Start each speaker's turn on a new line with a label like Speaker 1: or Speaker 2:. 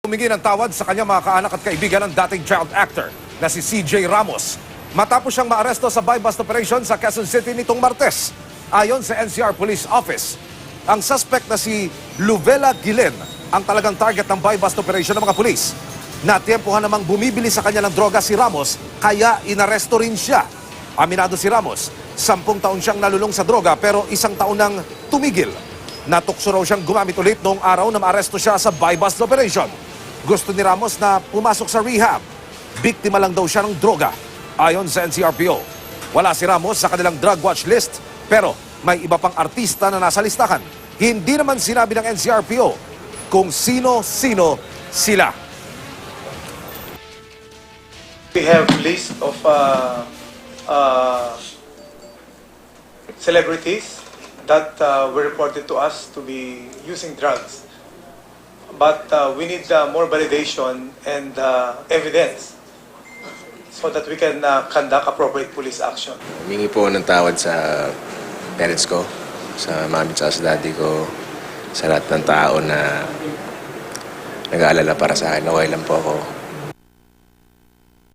Speaker 1: Tumingin ang tawad sa kanyang mga kaanak at kaibigan ng dating child actor na si CJ Ramos matapos siyang maaresto sa buy-bust operation sa Quezon City nitong Martes. Ayon sa NCR Police Office, ang suspect na si Luvela Guillen ang talagang target ng buy-bust operation ng mga pulis. Natyempohan namang bumibili sa kanya ng droga si Ramos, kaya inaresto rin siya. Aminado si Ramos, 10 taon siyang nalulong sa droga pero 1 taon nang tumigil. Natukso raw siyang gumamit ulit noong araw na maaresto siya sa buy-bust operation. Gusto ni Ramos na pumasok sa rehab. Biktima lang daw siya ng droga. Ayon sa NCRPO, wala si Ramos sa kanilang drug watch list pero may iba pang artista na nasa listahan. Hindi naman sinabi ng NCRPO kung sino-sino sila.
Speaker 2: We have list of celebrities that were reported to us to be using drugs. But we need more validation and evidence so that we can conduct appropriate police action.
Speaker 3: Humingi po ng tawad sa parents ko, sa mami at sa daddy ko, sa lahat ng tao na nag-aalala para sa akin. Okay lang po ako.